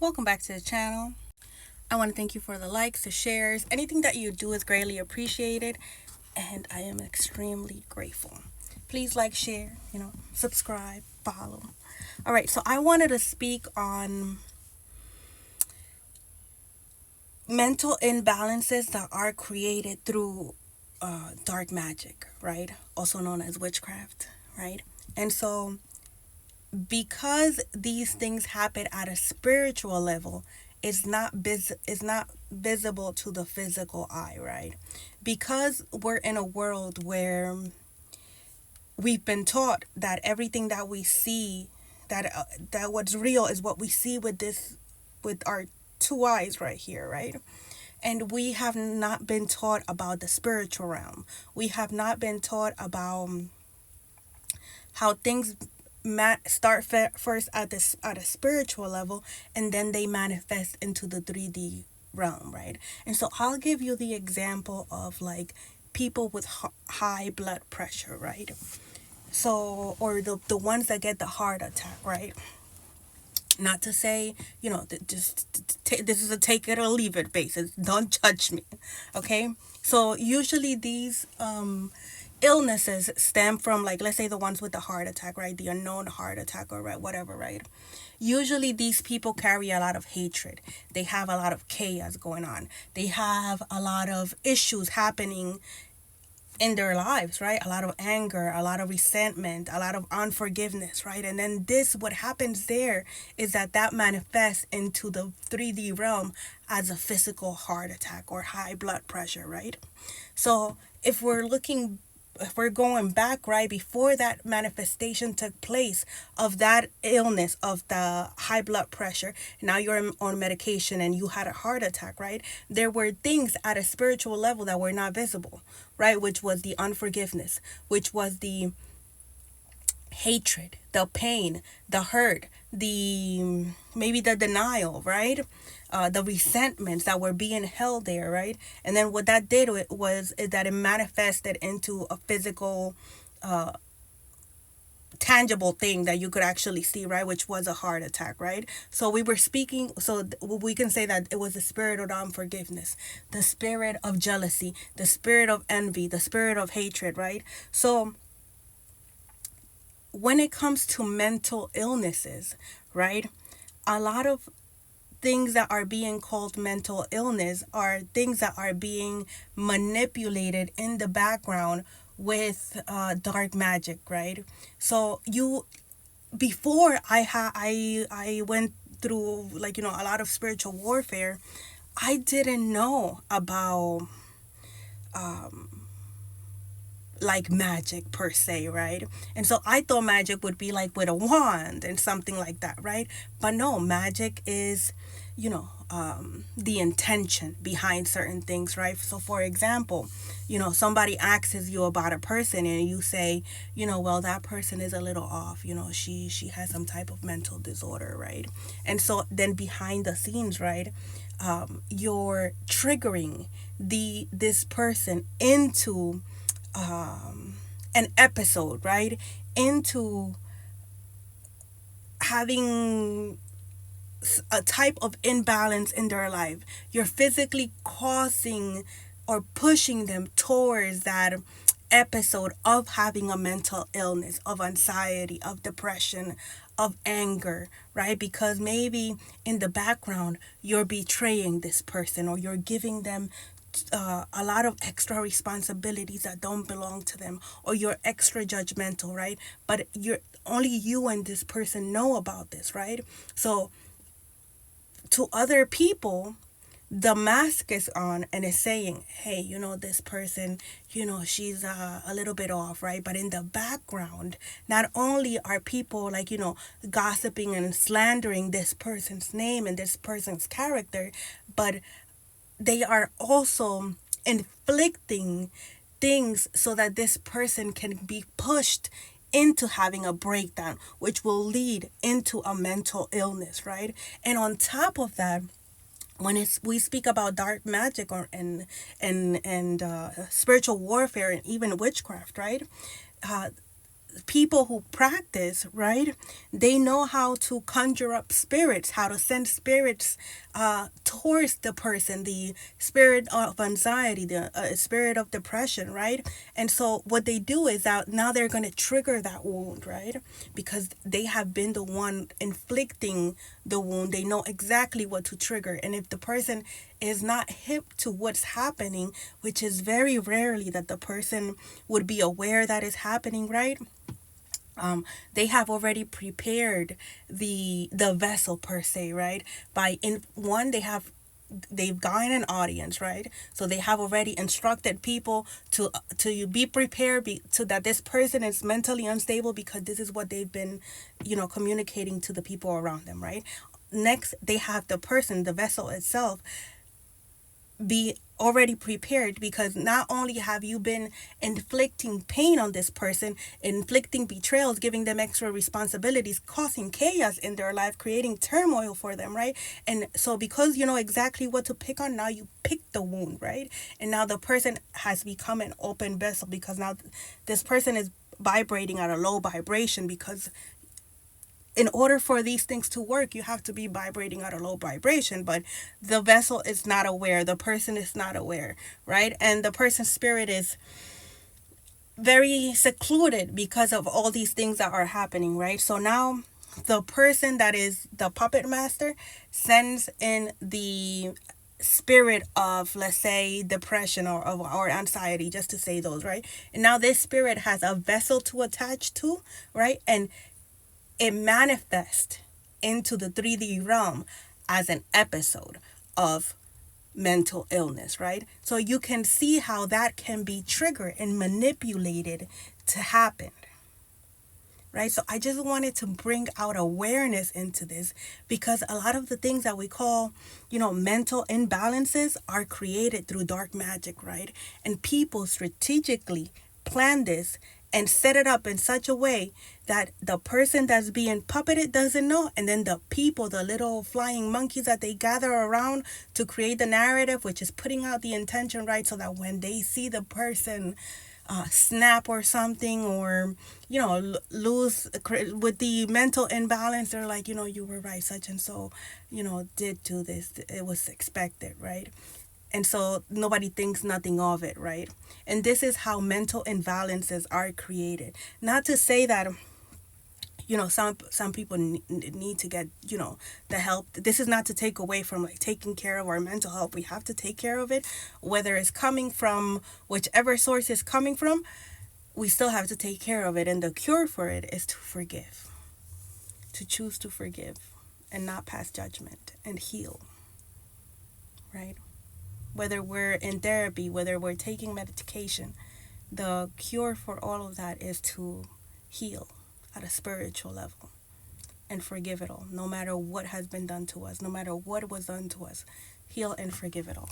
Welcome back to the channel. I want to thank you for the likes, the shares. Anything that you do is greatly appreciated, and I am extremely grateful. Please like, share, subscribe, follow. All right, so I wanted to speak on mental imbalances that are created through dark magic, right? Also known as witchcraft, right? And so because these things happen at a spiritual level, it's not visible to the physical eye, right? Because we're in a world where we've been taught that everything that we see, that what's real is what we see with our two eyes right here, right? And we have not been taught about the spiritual realm. We have not been taught about how things start first at a spiritual level, and then they manifest into the 3D realm, right? And so I'll give you the example of like people with high blood pressure, right? So, or the ones that get the heart attack, right? Not to say, this is a take it or leave it basis. Don't judge me, okay? So usually these illnesses stem from, like, let's say the ones with the heart attack, right? The unknown heart attack, or right, whatever, right? Usually these people carry a lot of hatred. They have a lot of chaos going on. They have a lot of issues happening in their lives, right? A lot of anger, a lot of resentment, a lot of unforgiveness, right? And then what happens there is that manifests into the 3D realm as a physical heart attack or high blood pressure, right? So if we're going back, right, before that manifestation took place of that illness, of the high blood pressure, now you're on medication and you had a heart attack, right? There were things at a spiritual level that were not visible, right? Which was the unforgiveness, which was the hatred, the pain, the hurt, the maybe the denial, right? The resentments that were being held there, right? And then what that did was that it manifested into a physical, tangible thing that you could actually see, right? Which was a heart attack, right? So we were speaking, so we can say that it was the spirit of unforgiveness, the spirit of jealousy, the spirit of envy, the spirit of hatred, right? So when it comes to mental illnesses, right? A lot of things that are being called mental illness are things that are being manipulated in the background with dark magic, right? So you before I went through, like, a lot of spiritual warfare. I didn't know about like magic per se, right? And so I thought magic would be like with a wand and something like that, right? But no, magic is, the intention behind certain things, right? So for example, somebody asks you about a person and you say, well, that person is a little off, she has some type of mental disorder, right? And so then behind the scenes, right, you're triggering this person into an episode, right? Into having a type of imbalance in their life. You're physically causing or pushing them towards that episode of having a mental illness, of anxiety, of depression, of anger, right? Because maybe in the background you're betraying this person, or you're giving them a lot of extra responsibilities that don't belong to them, or you're extra judgmental, right? But you're only you and this person know about this, right? So to other people, the mask is on and is saying, hey, this person, she's a little bit off, right? But in the background, not only are people, like, gossiping and slandering this person's name and this person's character, but they are also inflicting things so that this person can be pushed into having a breakdown, which will lead into a mental illness, right? And on top of that, when we speak about dark magic, or and spiritual warfare, and even witchcraft, right? people who practice, right, they know how to conjure up spirits, how to send spirits towards the person, the spirit of anxiety, the spirit of depression, right? And so what they do is that now they're going to trigger that wound, right? Because they have been the one inflicting the wound. They know exactly what to trigger. And if the person is not hip to what's happening, which is very rarely that the person would be aware that is happening, right? They have already prepared the vessel per se, right? By in one, they've gotten an audience, right? So they have already instructed people to be prepared, so that this person is mentally unstable, because this is what they've been, communicating to the people around them, right? Next, they have the person, the vessel itself, be already prepared, because not only have you been inflicting pain on this person, inflicting betrayals, giving them extra responsibilities, causing chaos in their life, creating turmoil for them, right? And so because you know exactly what to pick on, now you pick the wound, right? And now the person has become an open vessel, because now this person is vibrating at a low vibration, because in order for these things to work, you have to be vibrating at a low vibration. But the vessel is not aware, the person is not aware, right? And the person's spirit is very secluded because of all these things that are happening, right? So now the person that is the puppet master sends in the spirit of, let's say, depression or anxiety, just to say those, right? And now this spirit has a vessel to attach to, right? And it manifests into the 3D realm as an episode of mental illness, right? So you can see how that can be triggered and manipulated to happen, right? So I just wanted to bring out awareness into this, because a lot of the things that we call, mental imbalances are created through dark magic, right? And people strategically plan this and set it up in such a way that the person that's being puppeted doesn't know, and then the people, the little flying monkeys that they gather around to create the narrative, which is putting out the intention, right? So that when they see the person snap or something, or lose with the mental imbalance, they're like, you were right, such and so, did do this, it was expected, right? And so nobody thinks nothing of it, right? And this is how mental imbalances are created. Not to say that some people need to get the help. This is not to take away from like taking care of our mental health. We have to take care of it, whether it's coming from whichever source it's coming from. We still have to take care of it, and the cure for it is to forgive, to choose to forgive and not pass judgment, and heal, right? Whether we're in therapy, whether we're taking medication, the cure for all of that is to heal at a spiritual level and forgive it all, no matter what has been done to us, no matter what was done to us. Heal and forgive it all.